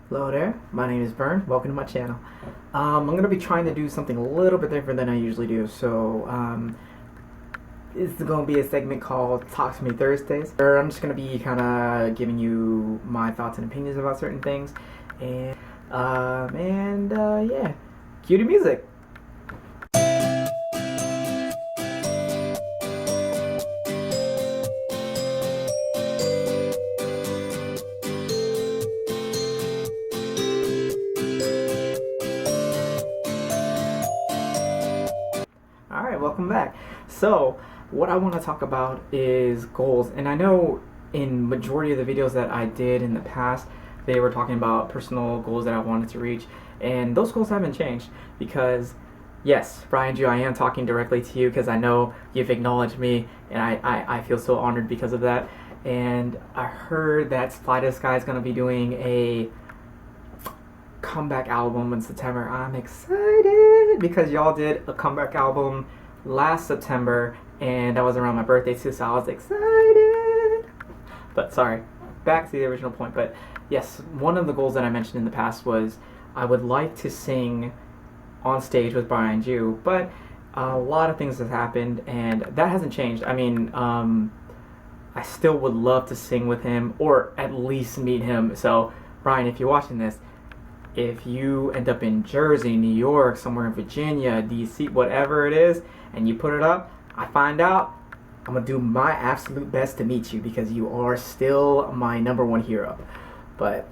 Hello there, my name is Vern. Welcome to my channel. I'm going to be trying to do something a little bit different than I usually do. So, this is going to be a segment called Talk to Me Thursdays, where I'm just going to be kind of giving you my thoughts and opinions about certain things. And, yeah, cue the music. Alright, welcome back. So, what I want to talk about is goals. And I know in majority of the videos that I did in the past, they were talking about personal goals that I wanted to reach. And those goals haven't changed because, yes, Brian Jew, I am talking directly to you because I know you've acknowledged me and I feel so honored because of that. And I heard that Fly to the Sky is going to be doing a comeback album in September. I'm excited because y'all did a comeback album last September and that was around my birthday too, so I was excited. But sorry, back to the original point. But yes, one of the goals that I mentioned in the past was I would like to sing on stage with Brian Jew, but a lot of things have happened and that hasn't changed. I mean, I still would love to sing with him or at least meet him. So Brian, if you're watching this, if you end up in Jersey, New York, somewhere in Virginia, DC, whatever it is, and you put it up, I find out, I'm going to do my absolute best to meet you because you are still my number one hero. But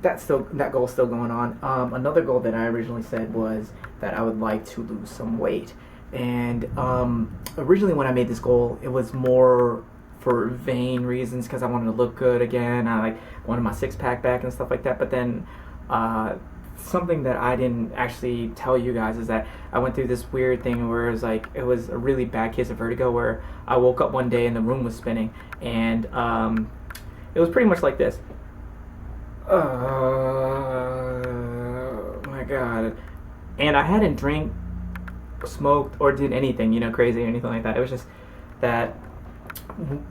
that goal's still going on. Another goal that I originally said was that I would like to lose some weight. And originally when I made this goal, it was more for vain reasons because I wanted to look good again. I wanted my six-pack back and stuff like that. But then something that I didn't actually tell you guys is that I went through this weird thing where it was a really bad case of vertigo where I woke up one day and the room was spinning and it was pretty much like this. Oh my god. And I hadn't drank, smoked, or did anything, crazy or anything like that. It was just that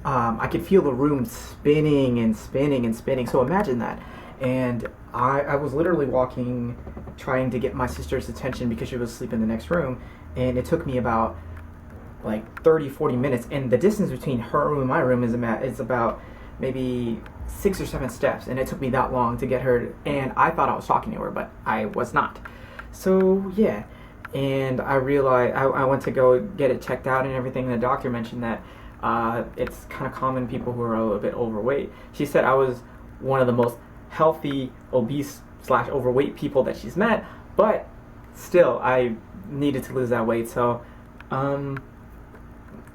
I could feel the room spinning and spinning and spinning. So imagine that. And I was literally walking, trying to get my sister's attention because she was asleep in the next room, and it took me about 30-40 minutes, and the distance between her room and my room is about maybe 6 or 7 steps, and it took me that long to get her, and I thought I was talking to her, but I was not. So yeah, and I realized I went to go get it checked out and everything, and the doctor mentioned that it's kind of common people who are a little bit overweight. She said I was one of the most healthy, obese / overweight people that she's met, but still I needed to lose that weight. So I'm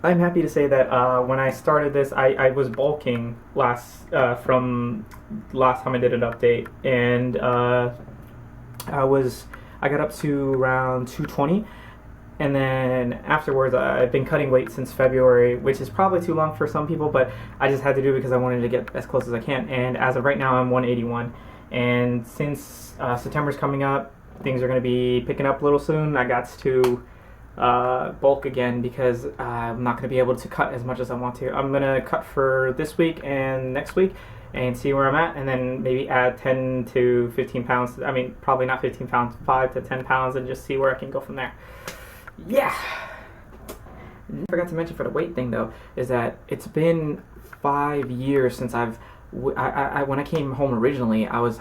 happy to say that when I started this, I was bulking from last time I did an update, and I got up to around 220, and then afterwards I've been cutting weight since February, which is probably too long for some people, but I just had to do it because I wanted to get as close as I can. And as of right now, I'm 181. And since September's coming up, things are going to be picking up a little soon. I got to bulk again because I'm not going to be able to cut as much as I want to. I'm going to cut for this week and next week and see where I'm at, and then maybe add 10 to 15 pounds. I mean, probably not 15 pounds, 5 to 10 pounds, and just see where I can go from there. Yeah. I forgot to mention for the weight thing though, is that it's been 5 years since when I came home originally, I was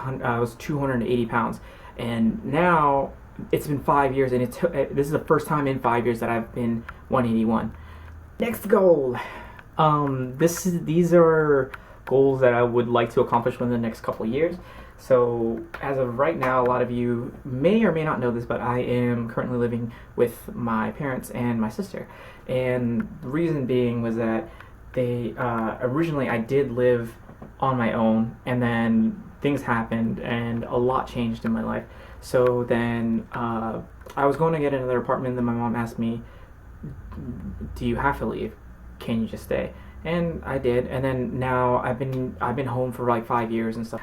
280 pounds, and now it's been 5 years, and this is the first time in 5 years that I've been 181. Next goal. These are goals that I would like to accomplish within the next couple of years. So as of right now, a lot of you may or may not know this, but I am currently living with my parents and my sister. And the reason being was that originally I did live on my own, and then things happened and a lot changed in my life. So then I was going to get another apartment, and then my mom asked me, do you have to leave? Can you just stay? And I did, and then now I've been home for 5 years and stuff.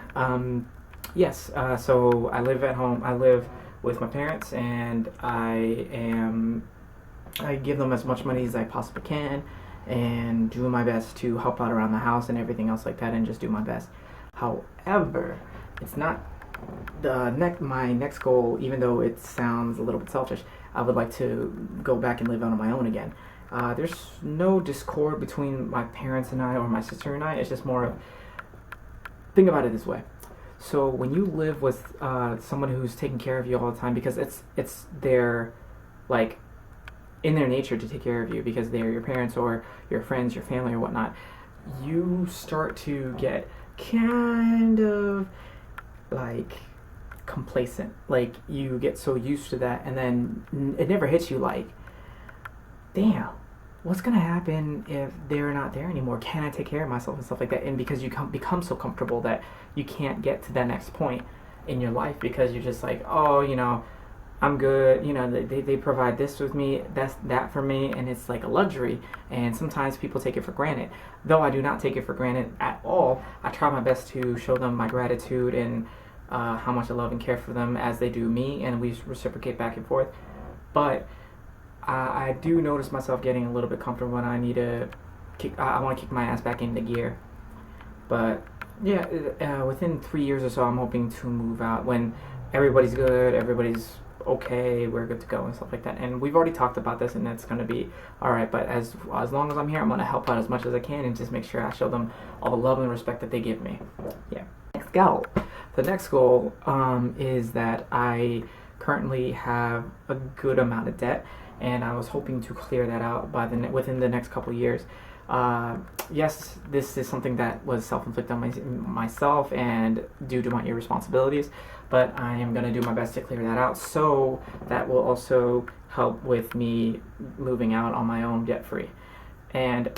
Yes, so I live at home. I live with my parents, and I give them as much money as I possibly can, and do my best to help out around the house and everything else like that, and just do my best. However, it's not my next goal, even though it sounds a little bit selfish, I would like to go back and live out on my own again. There's no discord between my parents and I, or my sister and I. It's just more of, think about it this way. So when you live with someone who's taking care of you all the time, because it's their, like, in their nature to take care of you because they're your parents or your friends, your family or whatnot, you start to get kind of like complacent. Like, you get so used to that, and then it never hits you like, damn, what's gonna happen if they're not there anymore? Can I take care of myself and stuff like that? And because you become so comfortable that you can't get to that next point in your life, because you're just like, oh, I'm good. They provide this with me, that's that for me, and it's like a luxury. And sometimes people take it for granted. Though I do not take it for granted at all. I try my best to show them my gratitude and how much I love and care for them as they do me, and we reciprocate back and forth. But I do notice myself getting a little bit comfortable when I need to I want to kick my ass back into gear. But yeah, within 3 years or so, I'm hoping to move out when everybody's good, everybody's okay, we're good to go and stuff like that. And we've already talked about this, and it's going to be all right. But as long as I'm here, I'm going to help out as much as I can and just make sure I show them all the love and respect that they give me. Yeah. Next goal. The next goal is that I currently have a good amount of debt, and I was hoping to clear that out within the next couple of years. Yes, this is something that was self-inflicted on myself and due to my irresponsibilities, but I am going to do my best to clear that out, so that will also help with me moving out on my own debt-free. And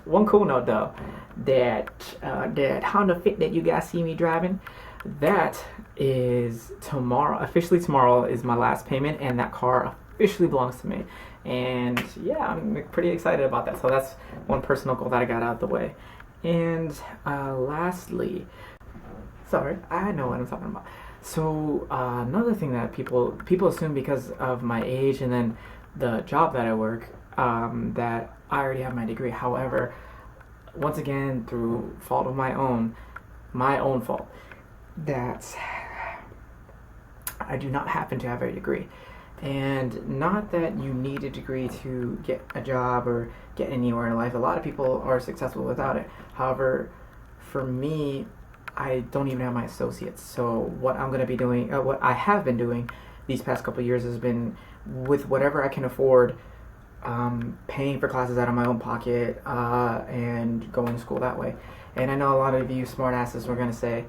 one cool note though, that Honda Fit that you guys see me driving, that is tomorrow. Officially tomorrow is my last payment, and that car officially belongs to me. And yeah, I'm pretty excited about that. So that's one personal goal that I got out of the way. And lastly, sorry, I know what I'm talking about. So another thing that people assume because of my age and then the job that I work, that I already have my degree. However, once again, through fault of my own fault, that I do not happen to have a degree. And not that you need a degree to get a job or get anywhere in life. A lot of people are successful without it. However, for me, I don't even have my associates. So what I'm going to be doing, what I have been doing these past couple of years, has been with whatever I can afford, paying for classes out of my own pocket, and going to school that way. And I know a lot of you smartasses were going to say,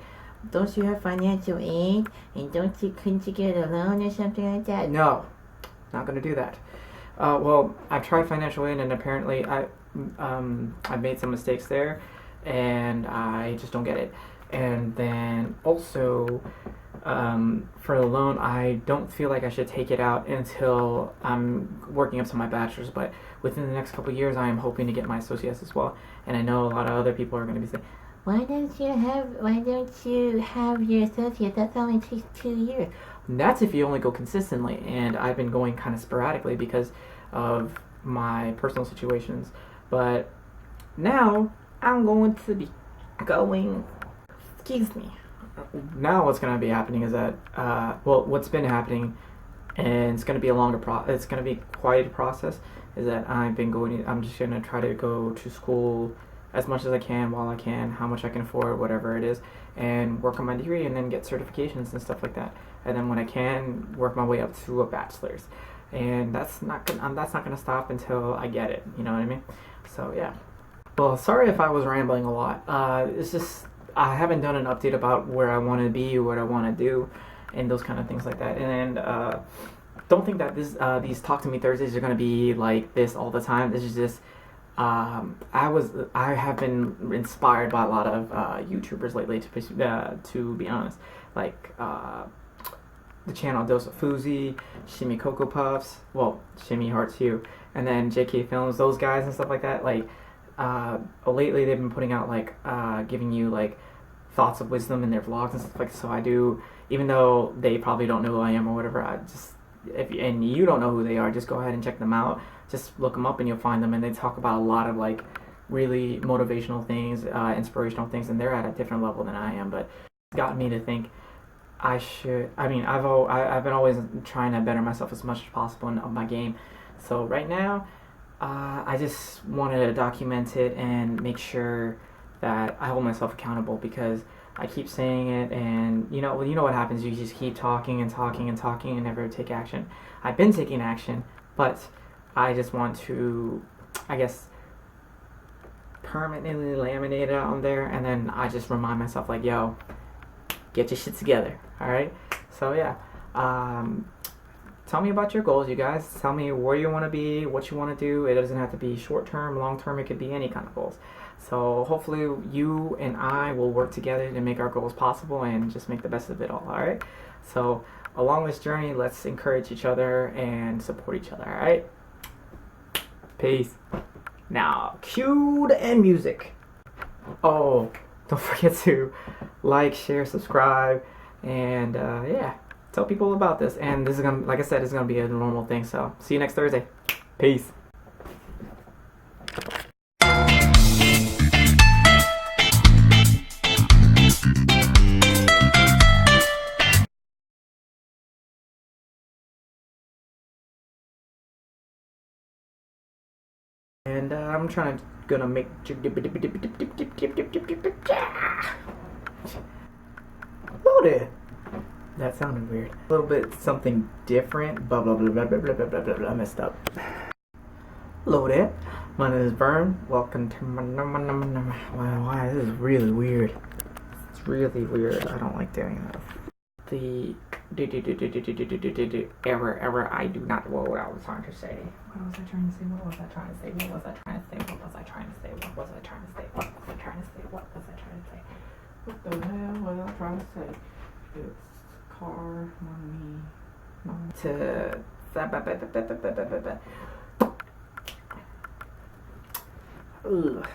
don't you have financial aid? And couldn't you get a loan or something like that? No, not going to do that. Well, I've tried financial aid, and apparently I've made some mistakes there, and I just don't get it. And then also, for the loan, I don't feel like I should take it out until I'm working up to my bachelor's. But within the next couple of years, I am hoping to get my associates as well. And I know a lot of other people are going to be saying, why don't you have your associate? That only takes 2 years. And that's if you only go consistently, and I've been going kind of sporadically because of my personal situations. But now I'm going to be going. Excuse me. Now what's going to be happening is that what's been happening, and it's going to be a longer it's going to be quite a process, is that I'm just going to try to go to school as much as I can while I can, how much I can afford, whatever it is, and work on my degree and then get certifications and stuff like that. And then when I can, work my way up to a bachelor's. And that's not gonna stop until I get it. You know what I mean? So yeah. Well, sorry if I was rambling a lot. It's just I haven't done an update about where I want to be, what I want to do, and those kind of things like that. And don't think that these Talk to Me Thursdays are gonna be like this all the time. This is just. I have been inspired by a lot of YouTubers lately, to be honest, like the channel Dose of Fousey, Shimmy Cocoa Puffs, well, Shimmy Heart too, and then JK Films, those guys and stuff like that. Like lately they've been putting out like giving you like thoughts of wisdom in their vlogs and stuff like that. So I do, even though they probably don't know who I am or whatever, and you don't know who they are, just go ahead and check them out. Just look them up and you'll find them, and they talk about a lot of like really motivational things, inspirational things, and they're at a different level than I am. But it's gotten me to think, I've been always trying to better myself as much as possible in my game. So right now, I just wanted to document it and make sure that I hold myself accountable because I keep saying it, and you know what happens. You just keep talking and talking and talking and never take action. I've been taking action, but I just want to, I guess, permanently laminate it on there, and then I just remind myself like, yo, get your shit together. All right. So yeah. Tell me about your goals, you guys. Tell me where you want to be, what you want to do. It doesn't have to be short term, long term. It could be any kind of goals. So hopefully you and I will work together to make our goals possible and just make the best of it all. All right. So along this journey, let's encourage each other and support each other. All right. Peace. Now, cue the end music. Oh, don't forget to like, share, subscribe, and yeah, tell people about this. And this is gonna, like I said, it's gonna be a normal thing. So see you next Thursday. Peace. And I'm gonna make loaded. That sounded weird. A little bit something different. Blah blah blah blah blah blah blah blah blah. I messed up. Loaded. My name is Vern. Welcome to my wow, this is really weird. It's really weird. I don't like doing that. The error. I do not. What I was trying to say. What was I trying to say? What was I trying to say? What was I trying to say? What was I trying to say? What was I trying to say? What was I trying to say? What was I trying to say? What the hell was I trying to say? It's car money. To ugh.